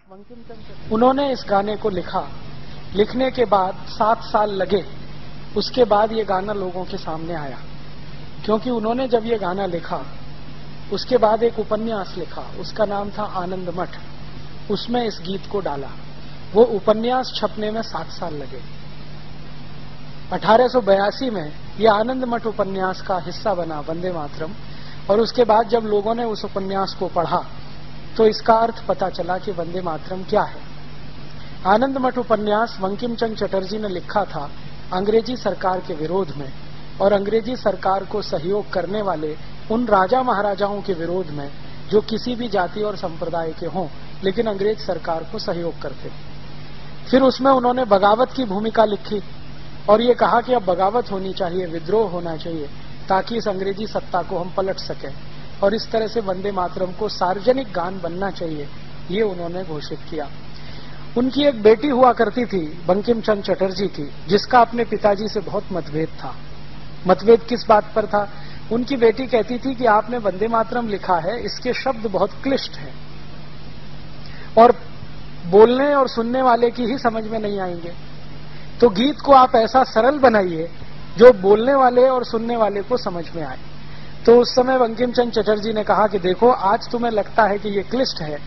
उन्होंने इस गाने को लिखा। लिखने के बाद 7 साल लगे, उसके बाद ये गाना लोगों के सामने आया। क्योंकि उन्होंने जब ये गाना लिखा, उसके बाद एक उपन्यास लिखा, उसका नाम था आनंद मठ। उसमें इस गीत को डाला। वो उपन्यास छपने में 7 साल लगे। 1882 में यह आनंद मठ उपन्यास का हिस्सा बना वंदे मातरम। और उसके बाद जब लोगों ने उस उपन्यास को पढ़ा तो इसका अर्थ पता चला कि वंदे मातरम क्या है। आनंद मठ उपन्यास बंकिम चंद्र चटर्जी ने लिखा था अंग्रेजी सरकार के विरोध में और अंग्रेजी सरकार को सहयोग करने वाले उन राजा महाराजाओं के विरोध में जो किसी भी जाति और संप्रदाय के हों लेकिन अंग्रेज सरकार को सहयोग करते। फिर उसमें उन्होंने बगावत की भूमिका लिखी और ये कहा कि अब बगावत होनी चाहिए, विद्रोह होना चाहिए ताकि इस अंग्रेजी सत्ता को हम पलट सकें। और इस तरह से वंदे मातरम को सार्वजनिक गान बनना चाहिए, ये उन्होंने घोषित किया। उनकी एक बेटी हुआ करती थी बंकिम चंद्र चटर्जी की, जिसका अपने पिताजी से बहुत मतभेद था। मतभेद किस बात पर था? उनकी बेटी कहती थी कि आपने वंदे मातरम लिखा है, इसके शब्द बहुत क्लिष्ट हैं और बोलने और सुनने वाले की ही समझ में नहीं आएंगे, तो गीत को आप ऐसा सरल बनाइए जो बोलने वाले और सुनने वाले को समझ में आए। तो उस समय बंकिम चंद्र चटर्जी ने कहा कि देखो, आज तुम्हें लगता है कि ये क्लिष्ट है,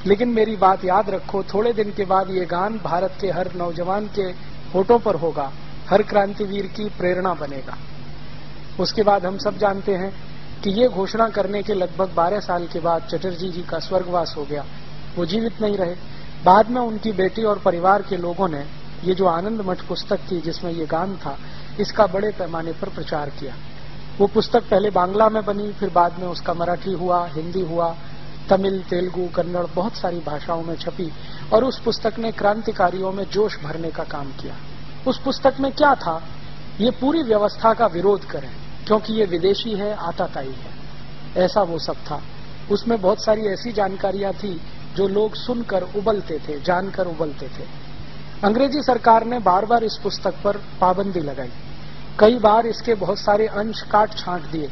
लेकिन मेरी बात याद रखो, थोड़े दिन के बाद ये गान भारत के हर नौजवान के होठों पर होगा, हर क्रांतिवीर की प्रेरणा बनेगा। उसके बाद हम सब जानते हैं कि ये घोषणा करने के लगभग 12 साल के बाद चटर्जी जी का स्वर्गवास हो गया, वो जीवित नहीं रहे। बाद में उनकी बेटी और परिवार के लोगों ने ये जो आनंद मठ पुस्तक थी जिसमें ये गान था, इसका बड़े पैमाने पर प्रचार किया। वो पुस्तक पहले बांग्ला में बनी, फिर बाद में उसका मराठी हुआ, हिंदी हुआ, तमिल, तेलुगु, कन्नड़, बहुत सारी भाषाओं में छपी और उस पुस्तक ने क्रांतिकारियों में जोश भरने का काम किया। उस पुस्तक में क्या था? ये पूरी व्यवस्था का विरोध करें क्योंकि ये विदेशी है, आताताई है, ऐसा वो सब था। उसमें बहुत सारी ऐसी जानकारियां थी जो लोग सुनकर उबलते थे, जानकर उबलते थे। अंग्रेजी सरकार ने बार बार इस पुस्तक पर पाबंदी लगाई, कई बार इसके बहुत सारे अंश काट छांट दिए,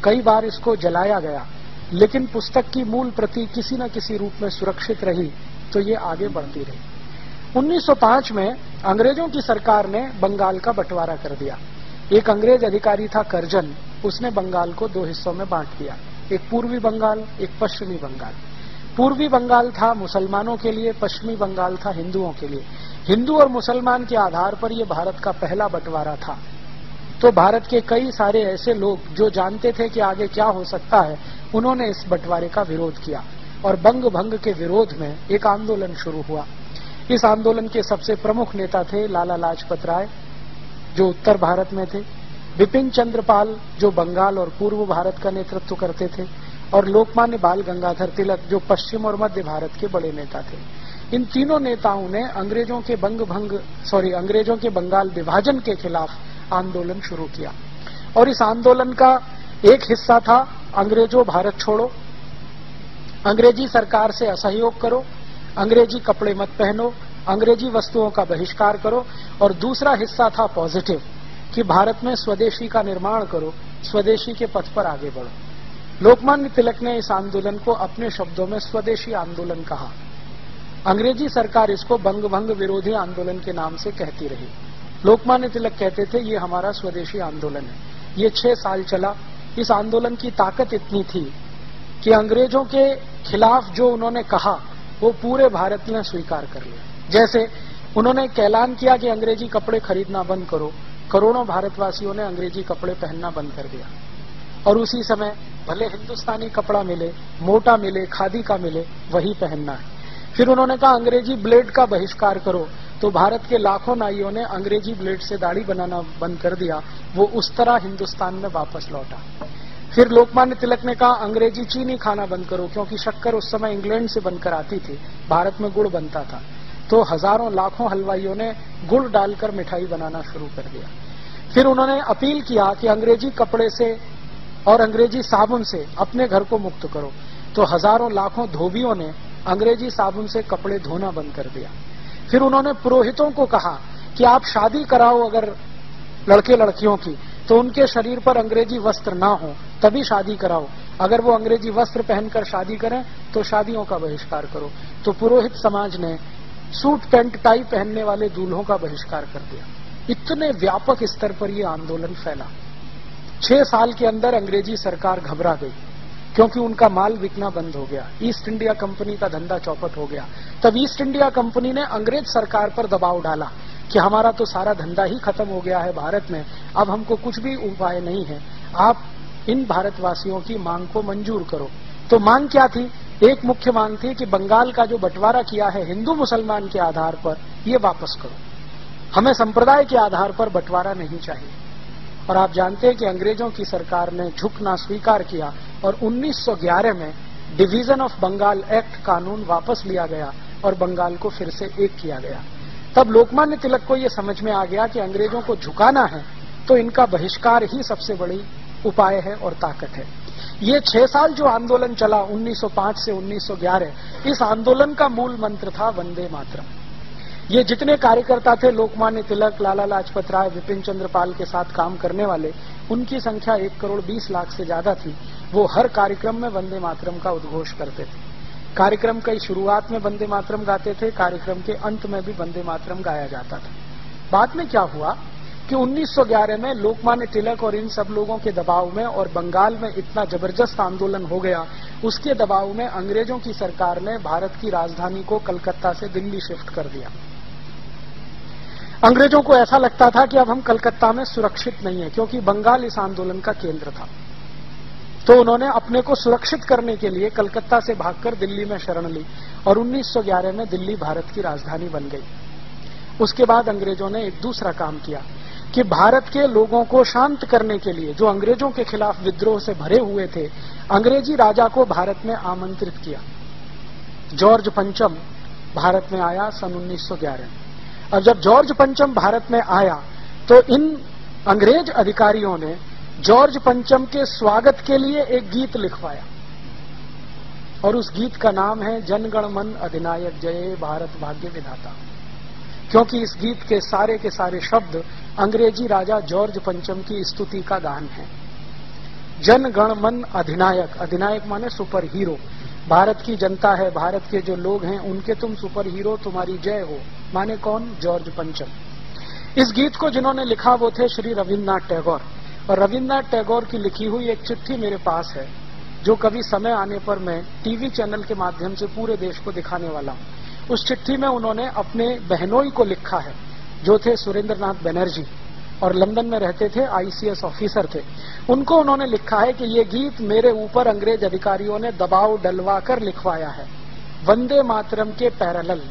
कई बार इसको जलाया गया, लेकिन पुस्तक की मूल प्रति किसी न किसी रूप में सुरक्षित रही, तो ये आगे बढ़ती रही। 1905 में अंग्रेजों की सरकार ने बंगाल का बंटवारा कर दिया। एक अंग्रेज अधिकारी था करजन, उसने बंगाल को 2 हिस्सों में बांट दिया, एक पूर्वी बंगाल, एक पश्चिमी बंगाल। पूर्वी बंगाल था मुसलमानों के लिए, पश्चिमी बंगाल था हिंदुओं के लिए। हिंदू और मुसलमान के आधार पर यह भारत का पहला बंटवारा था। तो भारत के कई सारे ऐसे लोग जो जानते थे कि आगे क्या हो सकता है, उन्होंने इस बंटवारे का विरोध किया और बंग भंग के विरोध में एक आंदोलन शुरू हुआ। इस आंदोलन के सबसे प्रमुख नेता थे लाला लाजपत राय, जो उत्तर भारत में थे, बिपिन चंद्र पाल, जो बंगाल और पूर्व भारत का नेतृत्व करते थे, और लोकमान्य बाल गंगाधर तिलक, जो पश्चिम और मध्य भारत के बड़े नेता थे। इन तीनों नेताओं ने अंग्रेजों के बंगाल विभाजन के खिलाफ आंदोलन शुरू किया। और इस आंदोलन का एक हिस्सा था अंग्रेजों भारत छोड़ो, अंग्रेजी सरकार से असहयोग करो, अंग्रेजी कपड़े मत पहनो, अंग्रेजी वस्तुओं का बहिष्कार करो। और दूसरा हिस्सा था पॉजिटिव, कि भारत में स्वदेशी का निर्माण करो, स्वदेशी के पथ पर आगे बढ़ो। लोकमान्य तिलक ने इस आंदोलन को अपने शब्दों में स्वदेशी आंदोलन कहा। अंग्रेजी सरकार इसको बंग भंग विरोधी आंदोलन के नाम से कहती रही। लोकमान्य तिलक कहते थे ये हमारा स्वदेशी आंदोलन है। ये 6 साल चला। इस आंदोलन की ताकत इतनी थी कि अंग्रेजों के खिलाफ जो उन्होंने कहा वो पूरे भारत ने स्वीकार कर लिया। जैसे उन्होंने ऐलान किया कि अंग्रेजी कपड़े खरीदना बंद करो, करोड़ों भारतवासियों ने अंग्रेजी कपड़े पहनना बंद कर दिया। और उसी समय भले हिंदुस्तानी कपड़ा मिले, मोटा मिले, खादी का मिले, वही पहनना है। फिर उन्होंने कहा अंग्रेजी ब्लेड का बहिष्कार करो, तो भारत के लाखों नाइयों ने अंग्रेजी ब्लेड से दाढ़ी बनाना बंद कर दिया, वो उस तरह हिंदुस्तान में वापस लौटा। फिर लोकमान्य तिलक ने कहा अंग्रेजी चीनी खाना बंद करो, क्योंकि शक्कर उस समय इंग्लैंड से बनकर आती थी, भारत में गुड़ बनता था, तो हजारों लाखों हलवाइयों ने गुड़ डालकर मिठाई बनाना शुरू कर दिया। फिर उन्होंने अपील किया कि अंग्रेजी कपड़े से और अंग्रेजी साबुन से अपने घर को मुक्त करो, तो हजारों लाखों धोबियों ने अंग्रेजी साबुन से कपड़े धोना बंद कर दिया। फिर उन्होंने पुरोहितों को कहा कि आप शादी कराओ अगर लड़के लड़कियों की, तो उनके शरीर पर अंग्रेजी वस्त्र ना हो, तभी शादी कराओ। अगर वो अंग्रेजी वस्त्र पहनकर शादी करें तो शादियों का बहिष्कार करो। तो पुरोहित समाज ने सूट पैंट टाई पहनने वाले दूल्हों का बहिष्कार कर दिया। इतने व्यापक स्तर पर यह आंदोलन फैला। 6 साल के अंदर अंग्रेजी सरकार घबरा गई, क्योंकि उनका माल बिकना बंद हो गया। ईस्ट इंडिया कंपनी का धंधा चौपट हो गया। तब ईस्ट इंडिया कंपनी ने अंग्रेज सरकार पर दबाव डाला कि हमारा तो सारा धंधा ही खत्म हो गया है भारत में, अब हमको कुछ भी उपाय नहीं है, आप इन भारतवासियों की मांग को मंजूर करो। तो मांग क्या थी? एक मुख्य मांग थी कि बंगाल का जो बंटवारा किया है हिंदू मुसलमान के आधार पर, ये वापस करो। हमें संप्रदाय के आधार पर बंटवारा नहीं चाहिए। और आप जानते हैं कि अंग्रेजों की सरकार ने झुकना स्वीकार किया और 1911 में डिवीजन ऑफ बंगाल एक्ट कानून वापस लिया गया और बंगाल को फिर से एक किया गया। तब लोकमान्य तिलक को यह समझ में आ गया कि अंग्रेजों को झुकाना है तो इनका बहिष्कार ही सबसे बड़ी उपाय है और ताकत है। ये 6 साल जो आंदोलन चला 1905 से 1911, इस आंदोलन का मूल मंत्र था वंदे मातरम। ये जितने कार्यकर्ता थे, लोकमान्य तिलक, लाला लाजपत राय, विपिन चंद्र पाल के साथ काम करने वाले, उनकी संख्या 1 करोड़ 20 लाख से ज्यादा थी। वो हर कार्यक्रम में वंदे मातरम का उद्घोष करते थे। कार्यक्रम की शुरुआत में वंदे मातरम गाते थे, कार्यक्रम के अंत में भी वंदे मातरम गाया जाता था। बाद में क्या हुआ कि 1911 में लोकमान्य तिलक और इन सब लोगों के दबाव में और बंगाल में इतना जबरदस्त आंदोलन हो गया, उसके दबाव में अंग्रेजों की सरकार ने भारत की राजधानी को कलकत्ता से दिल्ली शिफ्ट कर दिया। अंग्रेजों को ऐसा लगता था कि अब हम कलकत्ता में सुरक्षित नहीं है, क्योंकि बंगाल इस आंदोलन का केंद्र था। तो उन्होंने अपने को सुरक्षित करने के लिए कलकत्ता से भागकर दिल्ली में शरण ली और 1911 में दिल्ली भारत की राजधानी बन गई। उसके बाद अंग्रेजों ने एक दूसरा काम किया कि भारत के लोगों को शांत करने के लिए, जो अंग्रेजों के खिलाफ विद्रोह से भरे हुए थे, अंग्रेजी राजा को भारत में आमंत्रित किया। जॉर्ज पंचम भारत में आया सन 1911। अब जब जॉर्ज पंचम भारत में आया तो इन अंग्रेज अधिकारियों ने जॉर्ज पंचम के स्वागत के लिए एक गीत लिखवाया और उस गीत का नाम है जनगण मन अधिनायक जय भारत भाग्य विधाता। क्योंकि इस गीत के सारे शब्द अंग्रेजी राजा जॉर्ज पंचम की स्तुति का गान है। जन गण मन अधिनायक, अधिनायक माने सुपर हीरो, भारत की जनता है, भारत के जो लोग हैं उनके तुम सुपर हीरो, तुम्हारी जय हो। माने कौन? जॉर्ज पंचम। इस गीत को जिन्होंने लिखा वो थे श्री रविन्द्रनाथ टैगोर। और रविन्द्रनाथ टैगोर की लिखी हुई एक चिट्ठी मेरे पास है, जो कभी समय आने पर मैं टीवी चैनल के माध्यम से पूरे देश को दिखाने वाला हूं। उस चिट्ठी में उन्होंने अपने बहनोई को लिखा है, जो थे सुरेंद्रनाथ बनर्जी और लंदन में रहते थे, ICS ऑफिसर थे। उनको उन्होंने लिखा है कि ये गीत मेरे ऊपर अंग्रेज अधिकारियों ने दबाव डलवाकर लिखवाया है, वंदे मातरम के पैरेलल।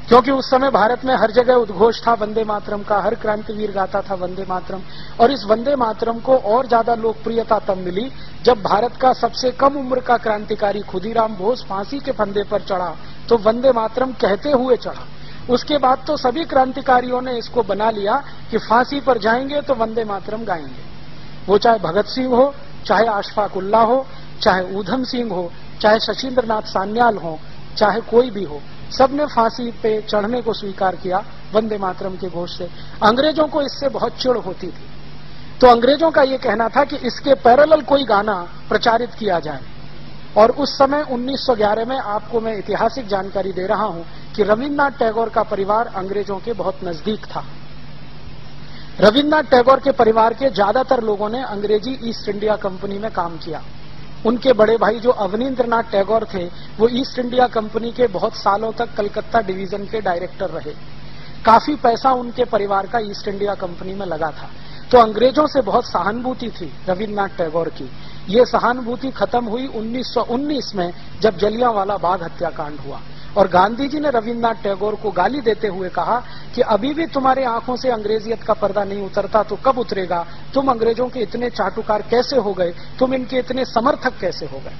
क्योंकि उस समय भारत में हर जगह उद्घोष था वंदे मातरम का, हर क्रांतिवीर गाता था वंदे मातरम। और इस वंदे मातरम को और ज्यादा लोकप्रियता तब मिली जब भारत का सबसे कम उम्र का क्रांतिकारी खुदीराम बोस फांसी के फंदे पर चढ़ा तो वंदे मातरम कहते हुए चढ़ा। उसके बाद तो सभी क्रांतिकारियों ने इसको बना लिया कि फांसी पर जाएंगे तो वंदे मातरम गाएंगे। वो चाहे भगत सिंह हो, चाहे अशफाक उल्लाह हो, चाहे ऊधम सिंह हो, चाहे शशीन्द्रनाथ सान्याल हो, चाहे कोई भी हो, सबने फांसी पे चढ़ने को स्वीकार किया वंदे मातरम के घोष से। अंग्रेजों को इससे बहुत चिढ़ होती थी, तो अंग्रेजों का ये कहना था कि इसके पैरेलल कोई गाना प्रचारित किया जाए। और उस समय 1911 में आपको मैं ऐतिहासिक जानकारी दे रहा हूं कि रविन्द्रनाथ टैगोर का परिवार अंग्रेजों के बहुत नजदीक था। रविन्द्रनाथ टैगोर के परिवार के ज्यादातर लोगों ने अंग्रेजी ईस्ट इंडिया कंपनी में काम किया। उनके बड़े भाई जो अवनींद्रनाथ टैगोर थे, वो ईस्ट इंडिया कंपनी के बहुत सालों तक कलकत्ता डिवीजन के डायरेक्टर रहे। काफी पैसा उनके परिवार का ईस्ट इंडिया कंपनी में लगा था। तो अंग्रेजों से बहुत सहानुभूति थी रविन्द्रनाथ टैगोर की। ये सहानुभूति खत्म हुई 1919 में, जब जलियांवाला बाग हत्याकांड हुआ और गांधी जी ने रविन्द्रनाथ टैगोर को गाली देते हुए कहा कि अभी भी तुम्हारे आंखों से अंग्रेजियत का पर्दा नहीं उतरता तो कब उतरेगा? तुम अंग्रेजों के इतने चाटुकार कैसे हो गए? तुम इनके इतने समर्थक कैसे हो गए?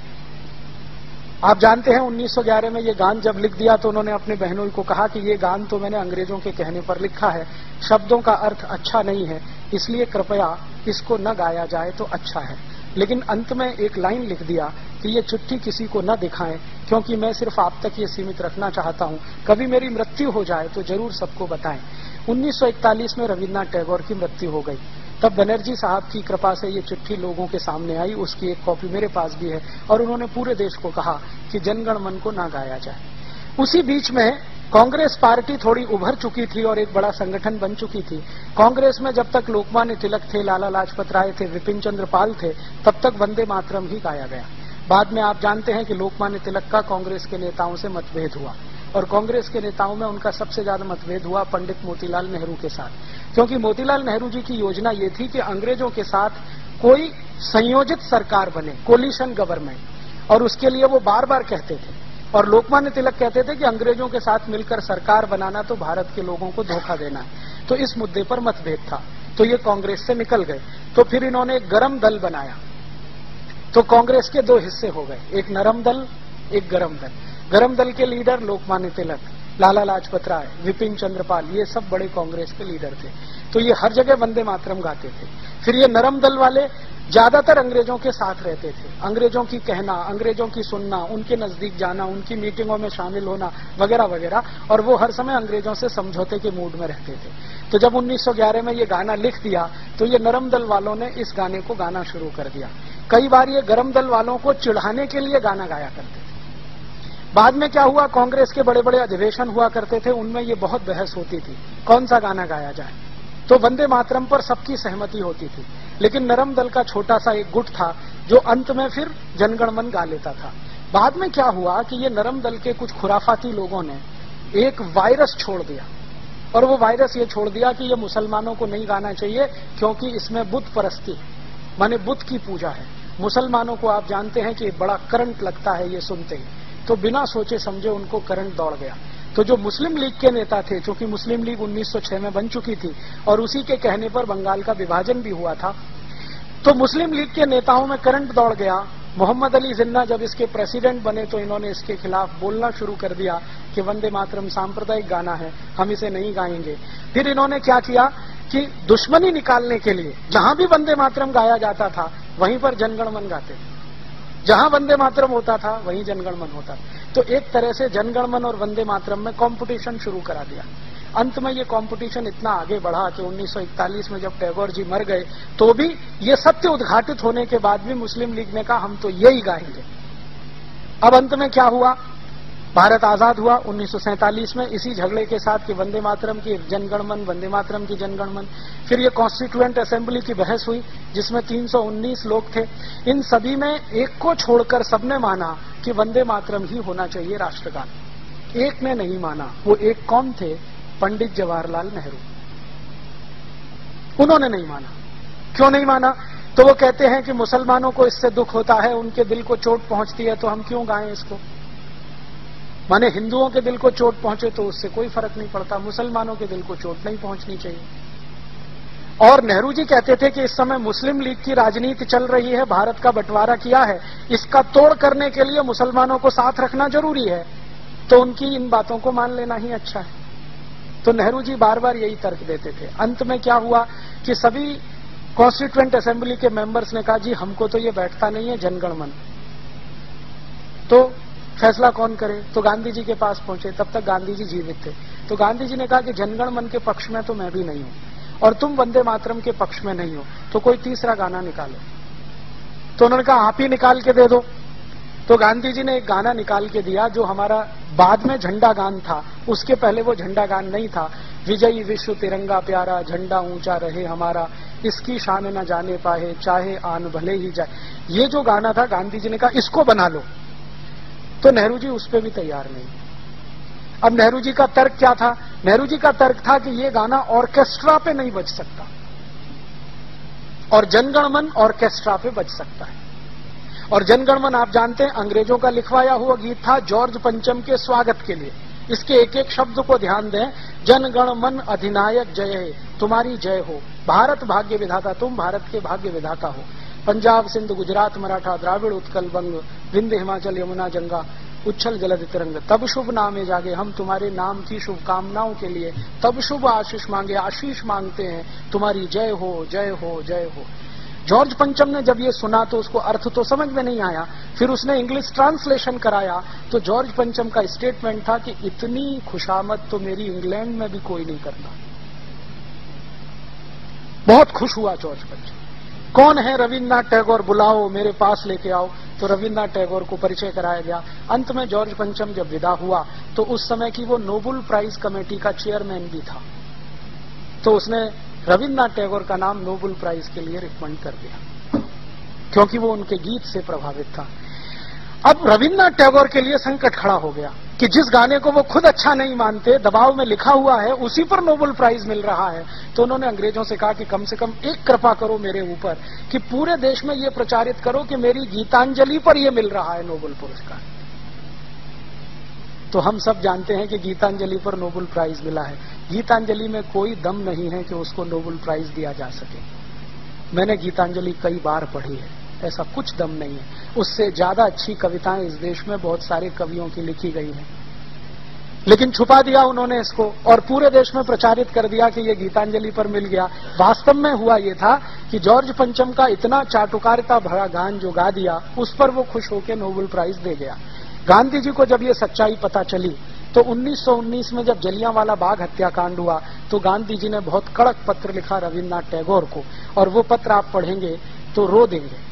आप जानते हैं 1911 में ये गान जब लिख दिया तो उन्होंने अपने बहनों को कहा कि ये गान तो मैंने अंग्रेजों के कहने पर लिखा है, शब्दों का अर्थ अच्छा नहीं है, इसलिए कृपया इसको न गाया जाए तो अच्छा है। लेकिन अंत में एक लाइन लिख दिया कि ये चिट्ठी किसी को न दिखाएं, क्योंकि मैं सिर्फ आप तक ये सीमित रखना चाहता हूं, कभी मेरी मृत्यु हो जाए तो जरूर सबको बताएं। 1941 में रविन्द्रनाथ टैगोर की मृत्यु हो गई। तब बनर्जी साहब की कृपा से ये चिट्ठी लोगों के सामने आई, उसकी एक कॉपी मेरे पास भी है, और उन्होंने पूरे देश को कहा कि जनगण मन को ना गाया जाए। उसी बीच में कांग्रेस पार्टी थोड़ी उभर चुकी थी और एक बड़ा संगठन बन चुकी थी। कांग्रेस में जब तक लोकमान्य तिलक थे, लाला लाजपत राय थे, विपिन चंद्र पाल थे, तब तक वंदे मातरम ही गाया गया। बाद में आप जानते हैं कि लोकमान्य तिलक का कांग्रेस के नेताओं से मतभेद हुआ, और कांग्रेस के नेताओं में उनका सबसे ज्यादा मतभेद हुआ पंडित मोतीलाल नेहरू के साथ, क्योंकि मोतीलाल नेहरू जी की योजना ये थी कि अंग्रेजों के साथ कोई संयोजित सरकार बने, कोलिशन गवर्नमेंट, और उसके लिए वो बार बार कहते थे। और लोकमान्य तिलक कहते थे कि अंग्रेजों के साथ मिलकर सरकार बनाना तो भारत के लोगों को धोखा देना है। तो इस मुद्दे पर मतभेद था, तो ये कांग्रेस से निकल गए। तो फिर इन्होंने एक गरम दल बनाया। तो कांग्रेस के दो हिस्से हो गए, एक नरम दल, एक गरम दल। गरम दल के लीडर लोकमान्य तिलक, लाला लाजपत राय, विपिन चंद्र पाल, ये सब बड़े कांग्रेस के लीडर थे। तो ये हर जगह वंदे मातरम गाते थे। फिर ये नरम दल वाले ज्यादातर अंग्रेजों के साथ रहते थे, अंग्रेजों की कहना, अंग्रेजों की सुनना, उनके नजदीक जाना, उनकी मीटिंगों में शामिल होना वगैरह वगैरह, और वो हर समय अंग्रेजों से समझौते के मूड में रहते थे। तो जब 1911 में ये गाना लिख दिया तो ये नरम दल वालों ने इस गाने को गाना शुरू कर दिया। कई बार ये गरम दल वालों को चिढ़ाने के लिए गाना गाया करते थे। बाद में क्या हुआ, कांग्रेस के बड़े बड़े अधिवेशन हुआ करते थे, उनमें ये बहुत बहस होती थी कौन सा गाना गाया जाए। तो वंदे मातरम पर सबकी सहमति होती थी, लेकिन नरम दल का छोटा सा एक गुट था जो अंत में फिर जनगण मन गा लेता था। बाद में क्या हुआ कि ये नरम दल के कुछ खुराफाती लोगों ने एक वायरस छोड़ दिया, और वो वायरस ये छोड़ दिया कि ये मुसलमानों को नहीं गाना चाहिए क्योंकि इसमें बुत परस्ती है, माने बुत की पूजा है। मुसलमानों को आप जानते हैं कि बड़ा करंट लगता है ये सुनते ही, तो बिना सोचे समझे उनको करंट दौड़ गया। तो जो मुस्लिम लीग के नेता थे, चूंकि मुस्लिम लीग 1906 में बन चुकी थी और उसी के कहने पर बंगाल का विभाजन भी हुआ था, तो मुस्लिम लीग के नेताओं में करंट दौड़ गया। मोहम्मद अली जिन्ना जब इसके प्रेसिडेंट बने तो इन्होंने इसके खिलाफ बोलना शुरू कर दिया कि वंदे मातरम सांप्रदायिक गाना है, हम इसे नहीं गाएंगे। फिर इन्होंने क्या किया कि दुश्मनी निकालने के लिए जहां भी वंदे मातरम गाया जाता था वहीं पर जनगण मन गाते थे, जहां वंदे मातरम होता था वहीं जनगण मन होता था। तो एक तरह से जनगण मन और वंदे मातरम में कंपटीशन शुरू करा दिया। अंत में ये कंपटीशन इतना आगे बढ़ा कि 1941 में जब टैगोर जी मर गए तो भी ये सत्य उद्घाटित होने के बाद भी मुस्लिम लीग ने कहा हम तो यही गाएंगे। अब अंत में क्या हुआ, भारत आजाद हुआ 1947 में इसी झगड़े के साथ कि वंदे मातरम की जनगण मन, वंदे मातरम की जनगण मन। फिर ये कॉन्स्टिट्यूएंट असेंबली की बहस हुई जिसमें 319 लोग थे। इन सभी में एक को छोड़कर सबने माना कि वंदे मातरम ही होना चाहिए राष्ट्रगान। एक ने नहीं माना, वो एक कौन थे, पंडित जवाहरलाल नेहरू। उन्होंने नहीं माना। क्यों नहीं माना, तो वो कहते हैं कि मुसलमानों को इससे दुख होता है, उनके दिल को चोट पहुंचती है, तो हम क्यों गाएं इसको। माने हिंदुओं के दिल को चोट पहुंचे तो उससे कोई फर्क नहीं पड़ता, मुसलमानों के दिल को चोट नहीं पहुंचनी चाहिए। और नेहरू जी कहते थे कि इस समय मुस्लिम लीग की राजनीति चल रही है, भारत का बंटवारा किया है, इसका तोड़ करने के लिए मुसलमानों को साथ रखना जरूरी है, तो उनकी इन बातों को मान लेना ही अच्छा है। तो नेहरू जी बार बार यही तर्क देते थे। अंत में क्या हुआ कि सभी कॉन्स्टिट्यूएंट असेंबली के मेंबर्स ने कहा जी हमको तो ये बैठता नहीं है जनगण मन, तो फैसला कौन करे। तो गांधी जी के पास पहुंचे, तब तक गांधी जी जीवित थे। तो गांधी जी ने कहा कि जनगण मन के पक्ष में तो मैं भी नहीं हूं और तुम वंदे मातरम के पक्ष में नहीं हो, तो कोई तीसरा गाना निकालो। तो उन्होंने कहा आप ही निकाल के दे दो। तो गांधी जी ने एक गाना निकाल के दिया जो हमारा बाद में झंडा गान था, उसके पहले वो झंडा गान नहीं था। विजयी विश्व तिरंगा प्यारा, झंडा ऊंचा रहे हमारा, इसकी शान न जाने पाए, चाहे आन भले ही जाए। ये जो गाना था गांधी जी ने कहा इसको बना लो, तो नेहरू जी उस पर भी तैयार नहीं। अब नेहरू जी का तर्क क्या था, नेहरू जी का तर्क था कि ये गाना ऑर्केस्ट्रा पे नहीं बज सकता और जनगण मन ऑर्केस्ट्रा पे बज सकता है। और जनगण मन आप जानते हैं अंग्रेजों का लिखवाया हुआ गीत था जॉर्ज पंचम के स्वागत के लिए। इसके एक एक शब्द को ध्यान दें, जनगण मन अधिनायक जय है, तुम्हारी जय हो, भारत भाग्य विधाता, तुम भारत के भाग्य विधाता हो, पंजाब सिंध गुजरात मराठा द्राविड़ उत्कल बंग, विंध्य हिमाचल यमुना गंगा उच्छल जलद तिरंग, तब शुभ नामे जागे, हम तुम्हारे नाम की शुभकामनाओं के लिए तब शुभ आशीष मांगे, आशीष मांगते हैं, तुम्हारी जय हो जय हो जय हो। जॉर्ज पंचम ने जब ये सुना तो उसको अर्थ तो समझ में नहीं आया, फिर उसने इंग्लिश ट्रांसलेशन कराया तो जॉर्ज पंचम का स्टेटमेंट था कि इतनी खुशामद तो मेरी इंग्लैंड में भी कोई नहीं करता। बहुत खुश हुआ जॉर्ज पंचम। कौन है रविन्द्रनाथ टैगोर, बुलाओ मेरे पास लेके आओ। तो रविन्द्रनाथ टैगोर को परिचय कराया गया। अंत में जॉर्ज पंचम जब विदा हुआ तो उस समय की वो नोबेल प्राइज कमेटी का चेयरमैन भी था, तो उसने रविन्द्रनाथ टैगोर का नाम नोबेल प्राइज के लिए रिकमेंड कर दिया, क्योंकि वो उनके गीत से प्रभावित था। अब रविन्द्रनाथ टैगोर के लिए संकट खड़ा हो गया कि जिस गाने को वो खुद अच्छा नहीं मानते, दबाव में लिखा हुआ है, उसी पर नोबेल प्राइज मिल रहा है। तो उन्होंने अंग्रेजों से कहा कि कम से कम एक कृपा करो मेरे ऊपर कि पूरे देश में ये प्रचारित करो कि मेरी गीतांजलि पर ये मिल रहा है नोबेल पुरस्कार। तो हम सब जानते हैं कि गीतांजलि पर नोबेल प्राइज मिला है। गीतांजलि में कोई दम नहीं है कि उसको नोबेल प्राइज दिया जा सके। मैंने गीतांजलि कई बार पढ़ी है, ऐसा कुछ दम नहीं है। उससे ज्यादा अच्छी कविताएं इस देश में बहुत सारे कवियों की लिखी गई हैं, लेकिन छुपा दिया उन्होंने इसको और पूरे देश में प्रचारित कर दिया कि ये गीतांजलि पर मिल गया। वास्तव में हुआ ये था कि जॉर्ज पंचम का इतना चाटुकारिता भरा गान जो गा दिया, उस पर वो खुश होकर नोबेल प्राइज दे गया। गांधी जी को जब ये सच्चाई पता चली तो 1919 में जब जलियांवाला बाग हत्याकांड हुआ तो गांधी जी ने बहुत कड़क पत्र लिखा रविन्द्रनाथ टैगोर को, और वो पत्र आप पढ़ेंगे तो रो देंगे।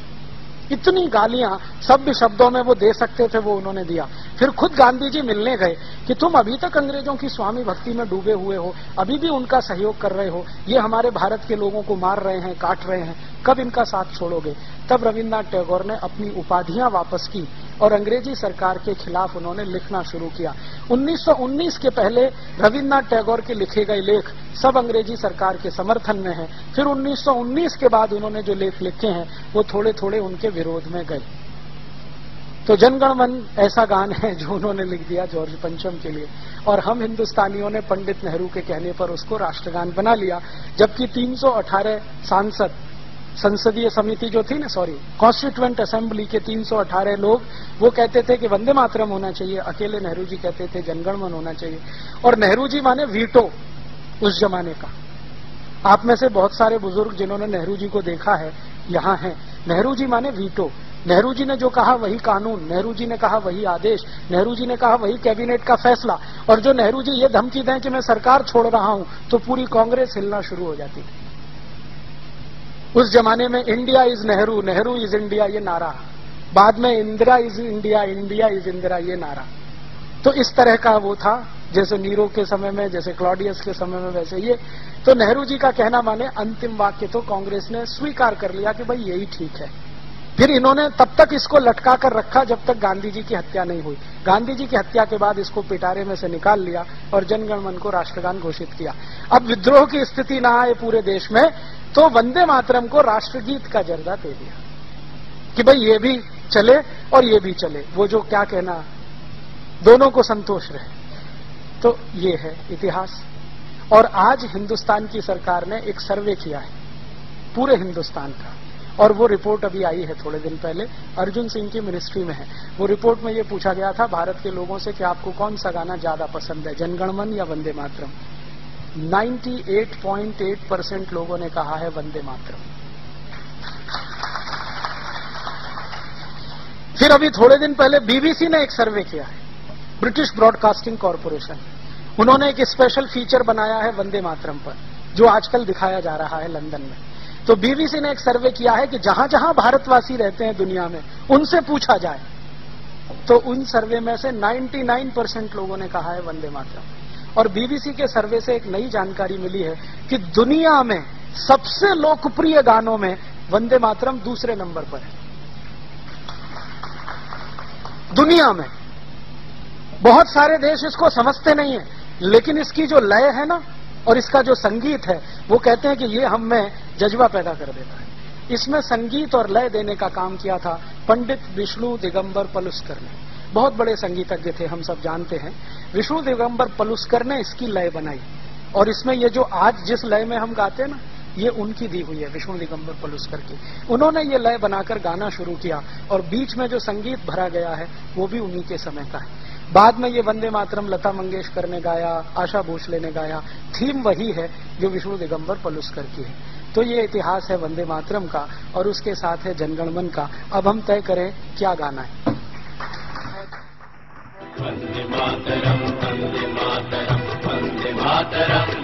इतनी गालियां सभ्य शब्दों में वो दे सकते थे, वो उन्होंने दिया। फिर खुद गांधी जी मिलने गए कि तुम अभी तक अंग्रेजों की स्वामी भक्ति में डूबे हुए हो, अभी भी उनका सहयोग कर रहे हो, ये हमारे भारत के लोगों को मार रहे हैं, काट रहे हैं, कब इनका साथ छोड़ोगे? तब रविन्द्रनाथ टैगोर ने अपनी उपाधियां वापस की और अंग्रेजी सरकार के खिलाफ उन्होंने लिखना शुरू किया। 1919 के पहले रविन्द्रनाथ टैगोर के लिखे गए लेख सब अंग्रेजी सरकार के समर्थन में हैं। फिर 1919 के बाद उन्होंने जो लेख लिखे हैं वो थोड़े थोड़े उनके विरोध में गए। तो जनगण मन ऐसा गान है जो उन्होंने लिख दिया जॉर्ज पंचम के लिए, और हम हिंदुस्तानियों ने पंडित नेहरू के कहने पर उसको राष्ट्रगान बना लिया। जबकि 318 सांसद, संसदीय समिति जो थी ना, कॉन्स्टिट्यूएंट असेंबली के 318 लोग वो कहते थे कि वंदे मातरम होना चाहिए, अकेले नेहरू जी कहते थे जनगण मन होना चाहिए। और नेहरू जी माने वीटो उस जमाने का। आप में से बहुत सारे बुजुर्ग जिन्होंने नेहरू जी को देखा है यहाँ हैं। नेहरू जी माने वीटो। नेहरू जी ने जो कहा वही कानून, नेहरू जी ने कहा वही आदेश, नेहरू जी ने कहा वही कैबिनेट का फैसला। और जो नेहरू जी ये धमकी दें कि मैं सरकार छोड़ रहा हूं तो पूरी कांग्रेस हिलना शुरू हो जाती थी। उस जमाने में India is Nehru, Nehru is India ये नारा, बाद में Indira is India, India is Indira ये नारा। तो इस तरह का वो था, जैसे नीरो के समय में, जैसे क्लॉडियस के समय में, वैसे ये। तो नेहरू जी का कहना माने अंतिम वाक्य तो कांग्रेस ने स्वीकार कर लिया कि भाई यही ठीक है। फिर इन्होंने तब तक इसको लटका कर रखा जब तक गांधी जी की हत्या नहीं हुई। गांधी जी की हत्या के बाद इसको पिटारे में से निकाल लिया और जनगण मन को राष्ट्रगान घोषित किया। अब विद्रोह की स्थिति ना आए पूरे देश में तो वंदे मातरम को राष्ट्रगीत का दर्जा दे दिया कि भाई ये भी चले और ये भी चले, वो जो क्या कहना, दोनों को संतोष रहे। तो ये है इतिहास। और आज हिंदुस्तान की सरकार ने एक सर्वे किया है पूरे हिंदुस्तान का, और वो रिपोर्ट अभी आई है थोड़े दिन पहले, अर्जुन सिंह की मिनिस्ट्री में है। वो रिपोर्ट में ये पूछा गया था भारत के लोगों से कि आपको कौन सा गाना ज्यादा पसंद है, जनगण मन या वंदे मातरम। 98.8% लोगों ने कहा है वंदे मातरम। फिर अभी थोड़े दिन पहले बीबीसी ने एक सर्वे किया है, ब्रिटिश ब्रॉडकास्टिंग कॉरपोरेशन। उन्होंने एक स्पेशल फीचर बनाया है वंदे मातरम पर, जो आजकल दिखाया जा रहा है लंदन में। तो बीबीसी ने एक सर्वे किया है कि जहां जहां भारतवासी रहते हैं दुनिया में उनसे पूछा जाए, तो उन सर्वे में से 99% लोगों ने कहा है वंदे मातरम। और बीबीसी के सर्वे से एक नई जानकारी मिली है कि दुनिया में सबसे लोकप्रिय गानों में वंदे मातरम दूसरे नंबर पर है। दुनिया में बहुत सारे देश इसको समझते नहीं है, लेकिन इसकी जो लय है ना और इसका जो संगीत है, वो कहते हैं कि ये हम में जज्बा पैदा कर देता है। इसमें संगीत और लय देने का काम किया था पंडित विष्णु दिगंबर पलुस्कर ने। बहुत बड़े संगीतज्ञ थे, हम सब जानते हैं। विष्णु दिगंबर पलुस्कर ने इसकी लय बनाई, और इसमें ये जो आज जिस लय में हम गाते हैं ना, ये उनकी दी हुई है, विष्णु दिगंबर पलुस्कर की। उन्होंने ये लय बनाकर गाना शुरू किया, और बीच में जो संगीत भरा गया है वो भी उन्हीं के समय का है। बाद में ये वंदे मातरम लता मंगेशकर ने गाया, आशा भोसले ने गाया, थीम वही है जो विष्णु दिगंबर पलुस्कर की है। तो ये इतिहास है वंदे मातरम का, और उसके साथ है जनगण मन का। अब हम तय करें क्या गाना है। वंदे मातरम, वंदे मातरम, वंदे मातरम।